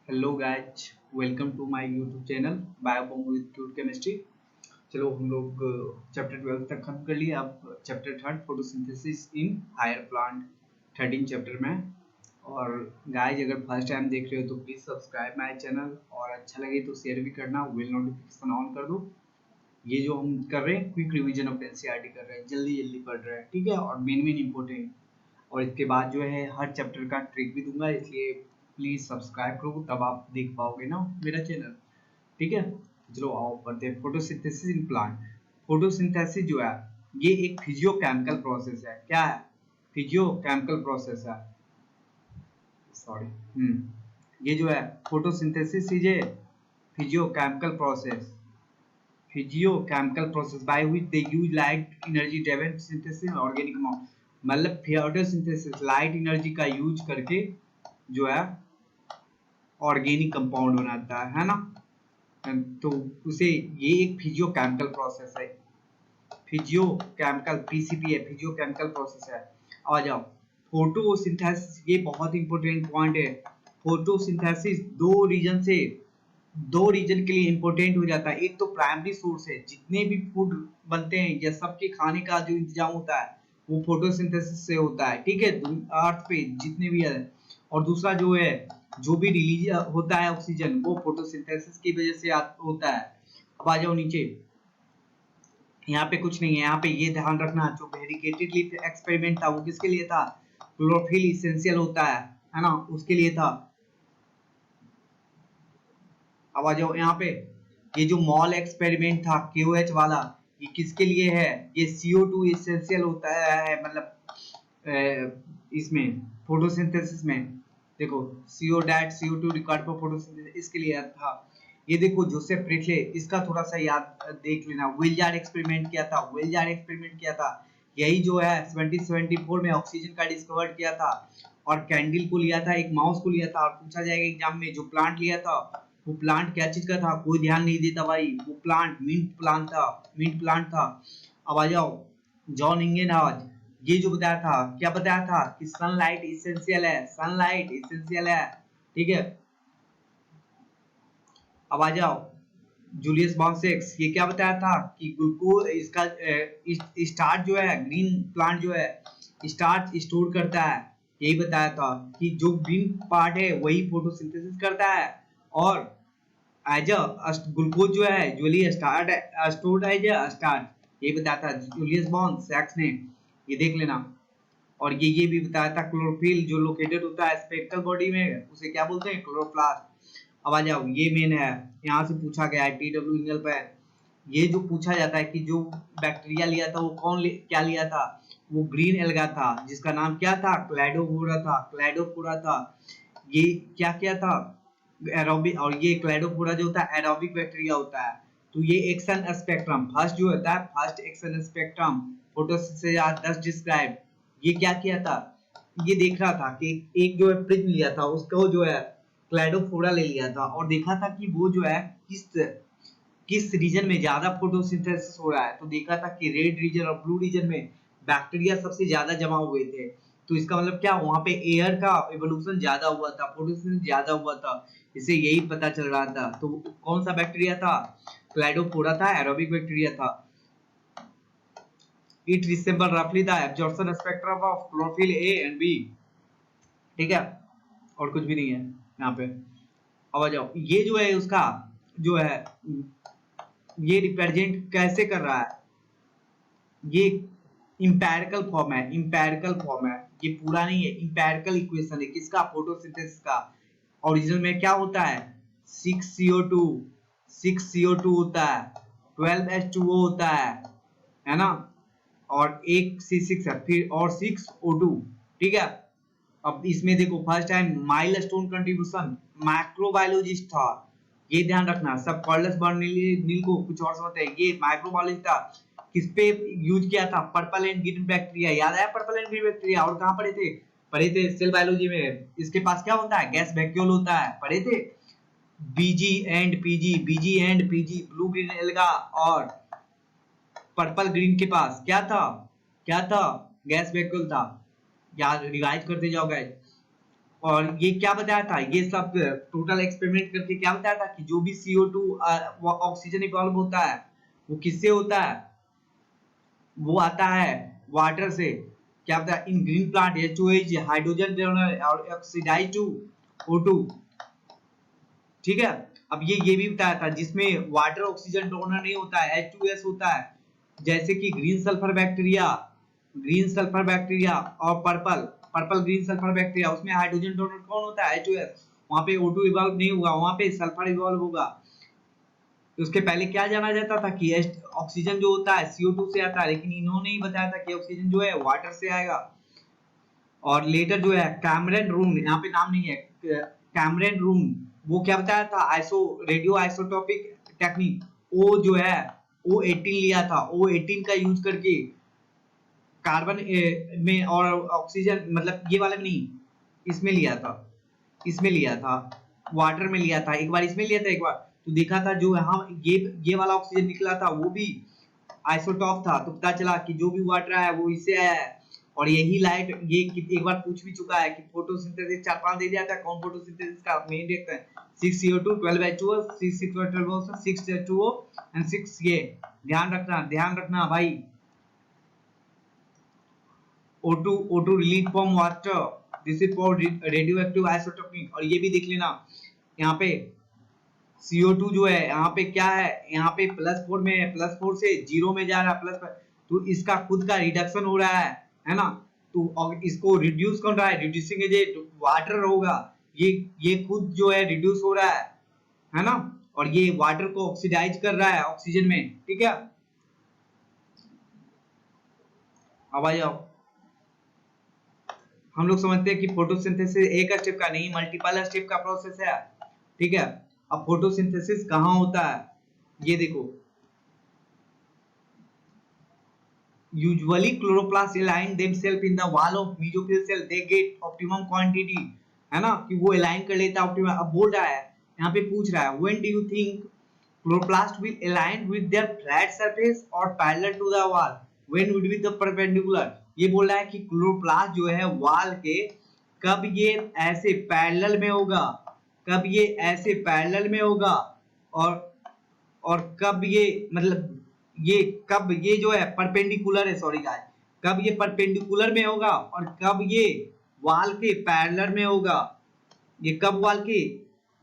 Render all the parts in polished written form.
Hello guys, welcome to my YouTube channel biobomb with cute chemistry. चलो हम लोग chapter 12 तक खत्म कर लिए। अब chapter third photosynthesis in higher plant 13 chapter में। और गाइज अगर फर्स्ट टाइम देख रहे हो तो प्लीज़ सब्सक्राइब माय चैनल और अच्छा लगे तो शेयर भी करना, बेल नोटिफिकेशन ऑन कर दो। ये जो हम कर रहे हैं क्विक रिवीजन ऑफ एनसीईआरटी कर रहे हैं, जल्दी जल्दी पढ़ रहे हैं, ठीक है। और मेन इंपॉर्टेंट, और इसके बाद जो है हर चैप्टर का ट्रिक भी दूंगा, इसलिए प्लीज सब्सक्राइब करो, तब आप देख पाओगे ना मेरा चैनल, ठीक है। चलो आओ पढ़ते हैं। Photosynthesis in plant. फोटोसिंथेसिस जो है ये एक फिजियोकेमिकल प्रोसेस है। क्या है? फिजियोकेमिकल प्रोसेस है। सॉरी। ये जो है photosynthesis is a physiochemical process. Physiochemical process by which they use light energy driven synthesis organic मतलब फोटोसिंथेसिस लाइट एनर्जी का यूज करके जो है ऑर्गेनिक कंपाउंड बनाता है ना। तो उसे ये एक फिजियोकेमिकल प्रोसेस है। फिजियोकेमिकल पीसीपी है, फिजियोकेमिकल प्रोसेस है। आ जाओ फोटोसिंथेसिस, ये बहुत इंपॉर्टेंट पॉइंट है। फोटोसिंथेसिस दो रीजन के लिए इंपॉर्टेंट हो जाता है। एक तो प्राइमरी सोर्स है, जितने भी फूड बनते हैं या सबके खाने का जो इंतजाम होता है वो फोटोसिंथेसिस से होता है, ठीक है। अर्थ पे जितने भी है। और दूसरा जो है, जो भी रिलीज होता है ऑक्सीजन, वो फोटोसिंथेसिस की वजह से होता है। अब आ जाओ नीचे। यहाँ पे कुछ नहीं है, यहाँ पे ये ध्यान रखना, जो वेरिकेटेड लीफ एक्सपेरिमेंट था वो किसके लिए था? क्लोरोफिल इसेंशियल होता है ना, उसके लिए था। अब आ जाओ यहाँ पे, ये जो मॉल एक्सपेरिमेंट था KOH वाला, ये किसके लिए है? ये CO2 इसेंशियल होता है, मतलब इसमें फोटोसिंथेसिस में। देखो CO that CO2 required for photosynthesis, इसके लिए था। ये देखो जोसेफ प्रिस्ले, इसका थोड़ा सा याद देख लेना। वेलजार एक्सपेरिमेंट किया था, वेलजार एक्सपेरिमेंट किया था। यही जो है 1774 में ऑक्सीजन का डिस्कवर किया था। और कैंडल को लिया था, एक माउस को लिया था। और पूछा जाएगा एग्जाम में, जो प्लांट लिया था वो प्लांट क्या चीज का था? कोई ध्यान नहीं देता भाई। वो प्लांट मिंट प्लांट था, मिंट प्लांट था। अब आ जाओ जॉन इंगेनहाउस, ये जो बताया था, क्या बताया था कि सनलाइट इसेंशियल है, सनलाइट इसेंशियल है, ठीक है। अब आ जाओ जूलियस बॉन्सेक्स, ये क्या बताया था कि ग्लूकोज इसका स्टार्च जो है, ग्रीन प्लांट जो है स्टार्च स्टोर करता है। यही बताया था कि जो ग्रीन पार्ट है वही फोटोसिंथेसिस करता है। और एज अ ग्लूकोज जो है usually start stored as a starch. ये बताया था जूलियस बॉन्सेक्स ने, ये देख लेना। और ये भी बताया था क्लोरोफिल जो लोकेटेड होता है स्पेक्ट्रल बॉडी में, उसे क्या बोलते हैं? क्लोरोप्लास्ट। अब आ जाओ, ये मेन है, यहाँ से पूछा गया है TW इंगल पर। ये जो पूछा जाता है कि जो बैक्टीरिया लिया था वो क्या लिया था? वो ग्रीन एल्गा था, जिसका नाम क्या था? क्लैडोफोरा था, क्लैडोफोरा था। ये क्या क्या था? एरोबिक। और ये क्लैडोफोरा जो होता है एरोबिक बैक्टीरिया होता है। तो ये एक्शन स्पेक्ट्रम फर्स्ट जो होता है, first action spectrum photosynthesis describe. ये क्या किया था? ये देख रहा था कि एक जो है प्रिज्म लिया था, उसको जो है क्लैडोफोरा ले लिया था और देखा था कि वो जो है किस किस रीजन में ज्यादा फोटोसिंथेसिस हो रहा है। तो देखा था कि रेड रीजन और ब्लू रीजन में बैक्टीरिया सबसे ज्यादा जमा हुए थे। तो इसका मतलब क्या, वहां पे एयर का इवोल्यूशन ज्यादा हुआ था, फोटोसिंथेसिस ज्यादा हुआ था, इसे यही पता चल रहा था। तो कौन सा बैक्टीरिया था? क्लैडोफोरा था, एरोबिक बैक्टीरिया था। इट रिसेंबल रफली the absorption spectrum of chlorophyll A and B, ठीक है। और कुछ भी नहीं है यहाँ पे। अब आ जाओ, ये जो है उसका जो है ये रिप्रेजेंट कैसे कर रहा है? ये इंपेरिकल फॉर्म है, इंपेरिकल फॉर्म है। ये पूरा नहीं है, इंपेरिकल इक्वेशन है किसका? फोटोसिंथेसिस का। ओरिजिनल में क्या होता है? 6CO2, 6CO2 होता है, 12H2O होता है ना। और एक C6 है, फिर और 6O2, ठीक है। अब इसमें देखो first time milestone contribution microbiologist था। ये ध्यान रखना, सब कार्लस बर्नौली को कुछ और समझते हैं, ये माइक्रोबायोलॉजिस्ट था। किस पे यूज किया था? पर्पल एंड ग्रीन बैक्टीरिया, याद आया? Purple and green bacteria. और कहाँ पढ़े थे सेल बायोलॉजी में। इसके पास क्या होता है? गैस वैक्यूल होता है, पढ़े थे। BG and PG blue green alga और पर्पल ग्रीन के पास क्या था? क्या था? गैस वैक्यूल था। याद रिवाइज करते जाओ गाइस। और ये क्या बताया था, ये सब टोटल एक्सपेरिमेंट करके क्या बताया था कि जो भी CO2 ऑक्सीजन इवॉल्व होता है वो किससे होता है, वो आता है वाटर से। क्या बताया, इन green plant H2O hydrogen donor और ऑक्सीडाइज टू O2। ठीक है, अब ये भी बताया था जिसमें वाटर ऑक्सीजन डोनर नहीं होता है, H2S होता है, जैसे कि ग्रीन सल्फर बैक्टीरिया और पर्पल ग्रीन सल्फर बैक्टीरिया, उसमें हाइड्रोजन डोनर कौन होता है, H2S। वहां पे O2 इवॉल्व नहीं होगा, वहां पे सल्फर इवॉल्व होगा। तो उसके पहले क्या जाना जाता था कि ऑक्सीजन जो होता है CO2 से आता है, लेकिन इन्होंने ही बताया था कि ऑक्सीजन जो है वाटर से आएगा। और लेटर जो है कैमरन रूम, यहाँ पे नाम नहीं है, कैमरन रूम, वो क्या बताया था, रेडियो आइसोटोपिक टेक्निक, वो जो है O18 लिया था, O18 का यूज करके कार्बन में और ऑक्सीजन, मतलब ये वाला नहीं, इसमें लिया था, वाटर में लिया था, एक बार इसमें लिया था, एक बार तो देखा था जो यहाँ ये वाला ऑक्सीजन निकला था वो भी आइसोटॉप था। तो पता चला कि जो भी वाटर है वो इससे आया है। और यही लाइट, ये एक बार पूछ भी चुका है कि फोटोसिंथेसिस 4-5 दे दिया था, कौन फोटोसिंथेसिस का मेन देखते हैं, 6CO2 12H2O 6H2O एंड 6 ये ध्यान रखना भाई, O2 released from water, this is for radioactive isotopic। और ये भी देख लेना, यहाँ पे CO2 जो है यहाँ पे क्या है, यहाँ पे +4 में है, +4 से 0 में जा रहा है, प्लस, तो इसका खुद का रिडक्शन हो रहा है ना। तो और इसको रिड्यूस कर रहा है, रिड्यूसिंग एजेंट वाटर होगा, ये खुद जो है रिड्यूस हो रहा है ना। और ये वाटर को ऑक्सीडाइज कर रहा है ऑक्सीजन में। ठीक है, अब आ जाओ, हम लोग समझते हैं कि फोटोसिंथेसिस एक स्टेप का नहीं, मल्टीपल स्टेप का प्रोसेस है। ठीक है, अब फोटोसिंथेसिस कहाँ होता है, ये देखो, usually chloroplast align themselves in the wall of mesophyll cell, they get optimum quantity, है ना, कि वो अलाइन कर लेता है ऑप्टिमम। अब बोल रहा है, यहाँ पे पूछ रहा है, when do you think chloroplast will align with their flat surface और parallel to the wall, when would be the perpendicular. ये बोल रहा है कि क्लोरोप्लास्ट जो है वॉल के, कब ये ऐसे पैरेलल में होगा, कब ये ऐसे पैरेलल में होगा, और कब ये, मतलब ये कब ये जो है परपेंडिकुलर है, सॉरी गाइस, कब ये परपेंडिकुलर में होगा और कब ये वॉल के पैरेलल में होगा। ये कब वॉल के,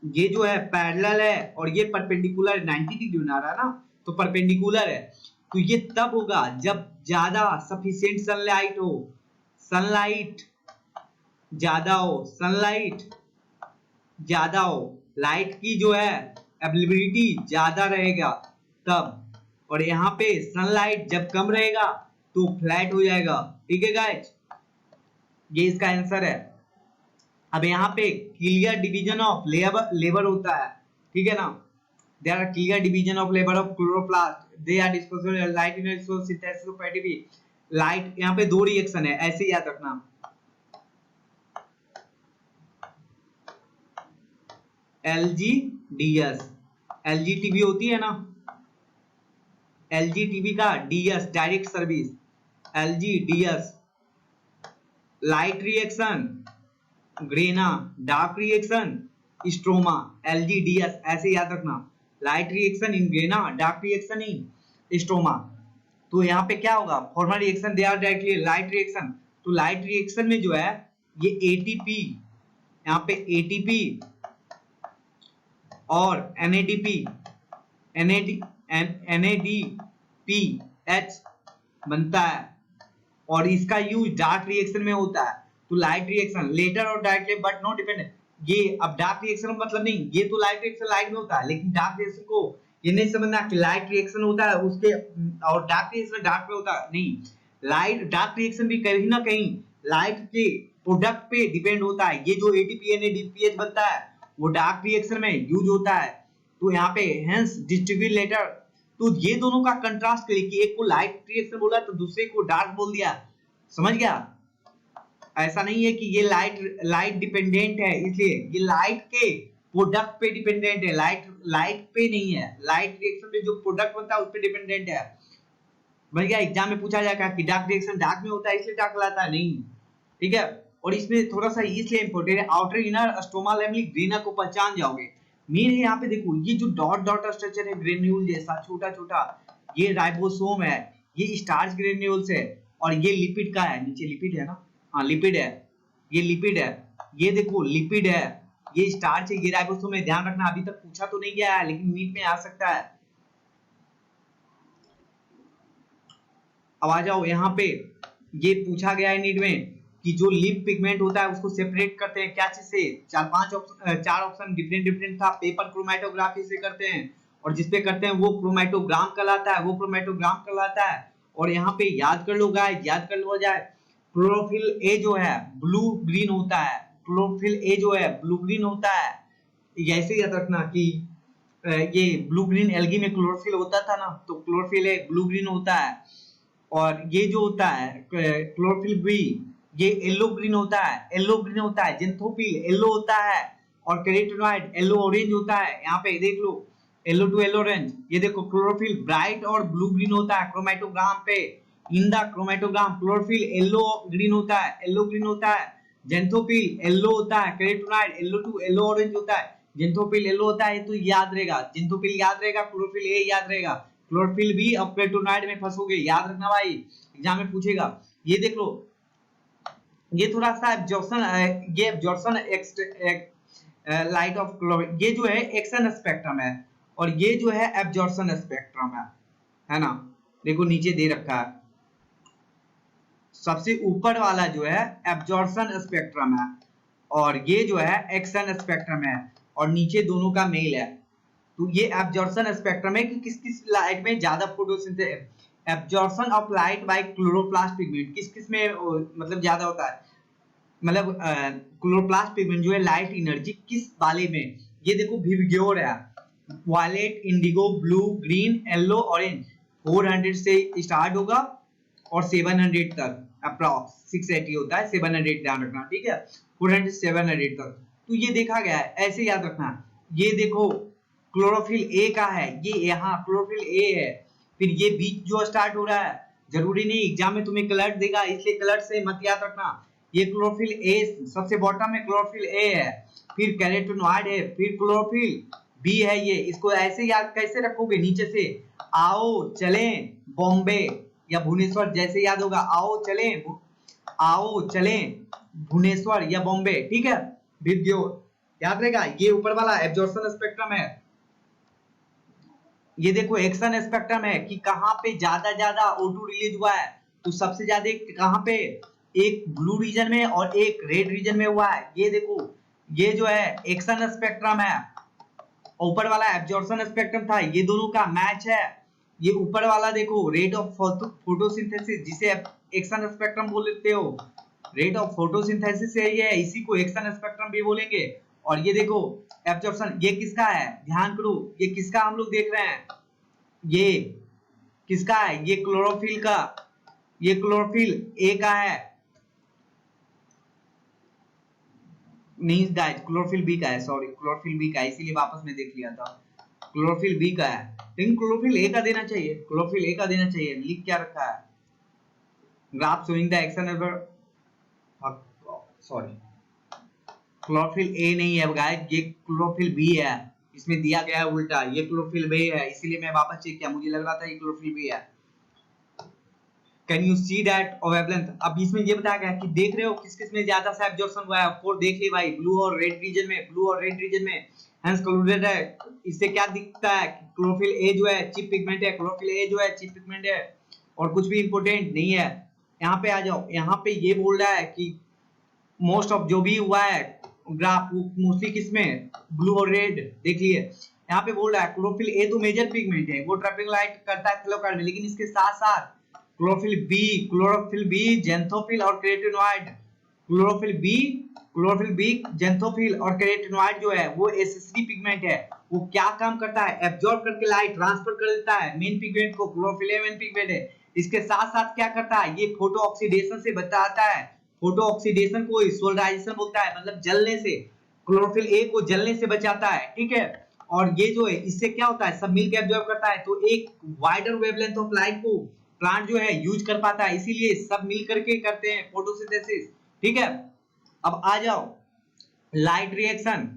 ये जो है पैरेलल है और ये परपेंडिकुलर 90 डिग्री बना रहा है ना, तो परपेंडिकुलर है। तो ये तब होगा जब ज्यादा सफिशिएंट सनलाइट हो, सनलाइट ज्यादा हो, लाइट की जो है अवेलेबिलिटी ज्यादा रहेगा तब। और यहाँ पे सनलाइट जब कम रहेगा तो फ्लैट हो जाएगा। ठीक है गाइस, ये इसका आंसर है। अब यहाँ पे क्लियर डिवीजन ऑफ लेबर होता है, ठीक है ना, there are clear division of labour of chloroplast, they are disposal light in synthesis of ATP. Light, यहाँ पे 2 रिएक्शन है, ऐसे याद रखना, LGDS, LGTB होती है ना, LGTB का DS direct service, LGDS light reaction, grana dark reaction, stroma, LGDS ऐसे याद रखना, light reaction in grana, dark reaction in stroma. तो यहाँ पे क्या होगा, formal reaction they are directly light reaction. तो लाइट रिएक्शन में जो है ये ATP, यहाँ पे ATP और NADPH बनता है, और इसका यूज डार्क रिएक्शन में होता है। तो लाइट रिएक्शन लेटर और डायरेक्टली बट नॉट डिपेंडेंट, ये अब डार्क रिएक्शन मतलब नहीं, ये तो लाइट रिएक्शन लाइट में होता है, लेकिन डार्क रिएक्शन को ये नहीं समझना कि लाइट रिएक्शन होता है उसके और डार्क रिएक्शन डार्क में होता है, नहीं। लाइट डार्क रिएक्शन भी कहीं ना कहीं लाइट के प्रोडक्ट पे डिपेंड होता है। ये जो ATP NADPH बनता है वो डार्क रिएक्शन में यूज होता है। तो यहाँ पे हेंस डिस्ट्रीब्यूट लेटर, तो ये दोनों का कंट्रास्ट करिए कि एक को लाइट रिएक्शन बोला तो दूसरे को डार्क बोल दिया, समझ गया। ऐसा नहीं है कि ये लाइट डिपेंडेंट है, इसलिए ये लाइट के प्रोडक्ट पे डिपेंडेंट है, लाइट पे नहीं है, लाइट रिएक्शन में जो प्रोडक्ट बनता है उस पे डिपेंडेंट है। समझ गया, एग्जाम में पूछा जाएगा कि डार्क रिएक्शन डार्क में होता है इसलिए डार्क लाता है, नहीं। ठीक है, और इसमें थोड़ा सा इसलिए इंपॉर्टेंट है, आउटर इनर स्ट्रोमा लैमेलिक ग्रेना को पहचान जाओगे। मेन है यहाँ पे देखो, ये जो डॉट डॉट स्ट्रक्चर है ग्रेन्यूल जैसा छोटा छोटा, ये राइबोसोम है, ये स्टार्च ग्रेन्यूल्स है, और ये लिपिड का है, नीचे लिपिड है ना, हाँ लिपिड है, ये लिपिड है, ये देखो लिपिड है, ये स्टार्च है, ये राइबोसोम है। ध्यान रखना, अभी तक पूछा तो नहीं गया है लेकिन नीट में आ सकता है। अब आ जाओ यहाँ पे, ये पूछा गया है नीट में कि जो लिप पिगमेंट होता है उसको सेपरेट करते हैं क्या चीज से, चार ऑप्शन डिफरेंट डिफरेंट था। पेपर क्रोमेटोग्राफी से करते हैं, और जिसपे करते हैं वो क्रोमेटोग्राम कहलाता है, वो क्रोमेटोग्राम कहलाता है। और यहाँ पे याद कर लो गाइस, याद कर लो जाए, क्लोरोफिल ए जो है ब्लू ग्रीन होता है, क्लोरोफिल ए जो है ब्लू ग्रीन होता है। ऐसे याद रखना कि ये ब्लू ग्रीन एल्गी में क्लोरोफिल होता था ना, तो क्लोरोफिल ए ब्लू ग्रीन होता है। और ये जो होता है क्लोरोफिल बी, ये येलो ग्रीन होता है, येलो ग्रीन होता है। जिंथोफिल येलो होता है, और कैरोटीनॉइड येलो ऑरेंज होता है। यहाँ पे देख लो, येलो टू येलो ऑरेंज। ये देखो क्लोरोफिल ब्राइट और ब्लू ग्रीन होता है क्रोमेटोग्राम पे। In the chromatogram chlorophyll yellow green होता है, येलो ग्रीन होता है। जेंथोफिल येलो होता है, carotenoid yellow to yellow orange होता है। जेंथोफिल येलो होता है तो याद रहेगा, जेंथोफिल याद रहेगा, क्लोरोफिल ए याद रहेगा, क्लोरोफिल बी और कैरोटीनॉइड में फंसोगे, याद रखना भाई, एग्जाम में पूछेगा। ये देख लो, ये थोड़ा सा एब्जॉर्प्शन, ये एब्जॉर्प्शन लाइट ऑफ क्लोरोफिल, ये जो है एक्शन स्पेक्ट्रम है, और ये जो है एब्जॉर्प्शन स्पेक्ट्रम है ना। देखो नीचे दे रखा है, सबसे ऊपर वाला जो है एब्जॉर्प्शन स्पेक्ट्रम है, और ये जो है एक्शन स्पेक्ट्रम है, और नीचे दोनों का मेल है। तो ये एब्जॉर्प्शन स्पेक्ट्रम है कि किस किस लाइट में ज्यादा photosynthesis, absorption of light by chloroplast pigment किस किस में मतलब ज्यादा होता है, मतलब क्लोरोप्लास्ट पिगमेंट जो है लाइट एनर्जी किस वाले में। ये देखो विवग्योर है, violet, indigo, blue, green, yellow, orange. 400 से स्टार्ट होगा और 700 तक अप्रॉक्स, 680 होता है, 700 ध्यान रखना, ठीक है, 400 से 700 तक। तो ये देखा गया है, ऐसे याद रखना। ये देखो क्लोरोफिल ए का है, ये यहाँ क्लोरोफिल ए है, फिर ये बीच जो स्टार्ट हो रहा है, जरूरी नहीं एग्जाम में तुम्हें कलर देगा इसलिए कलर से मत याद रखना। ये क्लोरोफिल ए सबसे बॉटम में क्लोरोफिल ए है, फिर कैरोटीनॉइड है, फिर क्लोरोफिल बी है। ये इसको ऐसे याद कैसे रखोगे, नीचे से आओ चलें बॉम्बे या भुवनेश्वर, जैसे याद होगा आओ चलें भुवनेश्वर या बॉम्बे, ठीक है, विद्यो याद रहेगा। ये ऊपर वाला एब्जॉर्प्शन स्पेक्ट्रम है। ये देखो एक्शन स्पेक्ट्रम है कि कहां पे ज्यादा O2 रिलीज हुआ है, तो सबसे ज्यादा कहां पे, एक ब्लू रीजन में और एक रेड रीजन में हुआ है। ये देखो, ये जो है एक्शन स्पेक्ट्रम है, ऊपर वाला एब्जॉर्प्शन स्पेक्ट्रम था, ये दोनों का मैच है। ये ऊपर वाला देखो रेट ऑफ फोटोसिंथेसिस, जिसे एक्शन स्पेक्ट्रम बोलते हो, रेट ऑफ फोटोसिंथेसिस है ये, इसी को एक्शन स्पेक्ट्रम भी बोलेंगे। और ये देखो एब्जॉर्प्शन, ये किसका है, ध्यान करो, ये किसका हम लोग देख रहे हैं, ये किसका है, ये क्लोरोफिल का, ये क्लोरोफिल ए का है, नहीं गाइस क्लोरोफिल बी का है, सॉरी क्लोरोफिल बी का है, इसीलिए वापस में देख लिया था, क्लोरोफिल बी का है, लेकिन क्लोरोफिल ए का देना चाहिए, क्लोरोफिल ए का देना चाहिए। लिख क्या रखा है, graph showing the action ever, sorry chlorophyll A नहीं है गाइस, ये क्लोरोफिल बी है, इसमें दिया गया है उल्टा, ये क्लोरोफिल बी है, इसीलिए मैं वापस चेक किया, मुझे लग रहा था ये क्लोरोफिल बी है। Can you see that wavelength, अब इसमें ये बताया गया कि देख रहे हो किस किस में ज्यादा सा एब्जॉर्प्शन हुआ है, और देख ली भाई ब्लू और रेड रीजन में, ब्लू और रेड रीजन में हेंस कंक्लूडेड है। इससे क्या दिखता है, क्लोरोफिल ए जो है चीप पिगमेंट है, क्लोरोफिल ए जो है चीप पिगमेंट है, और कुछ भी इंपॉर्टेंट नहीं है। यहाँ पे आ जाओ, यहाँ पे ये बोल रहा है कि मोस्ट ऑफ जो भी हुआ है ग्राफ मोस्टली किसमें, ब्लू और रेड, देख लिए। यहाँ पे बोल रहा है क्लोरोफिल ए तो मेजर पिगमेंट है, वो ट्रैपिंग लाइट करता है थैलेकोइड में, लेकिन इसके साथ साथ क्लोरोफिल बी, जेंथोफिल और कैरोटीनॉइड, क्लोरोफिल बी, जेंथोफिल और कैरोटीनॉइड जो है वो एसेसरी पिगमेंट है। वो क्या काम करता है, एब्जॉर्ब करके लाइट ट्रांसफर कर देता है मेन पिगमेंट को, क्लोरोफिल ए मेन पिगमेंट है। इसके साथ साथ क्या करता है, ये फोटो ऑक्सीडेशन से बचाता है, फोटो ऑक्सीडेशन को सोलराइजेशन बोलता है, मतलब जलने से, क्लोरोफिल ए को जलने से बचाता है, ठीक है। और ये जो है इससे क्या होता है, सब मिलकर एब्जॉर्ब करता है, तो एक वाइडर वेवलेंथ ऑफ लाइट को प्लांट जो है यूज कर पाता है, इसीलिए सब मिल करके करते हैं फोटोसिंथेसिस, ठीक है। अब आ जाओ लाइट रिएक्शन।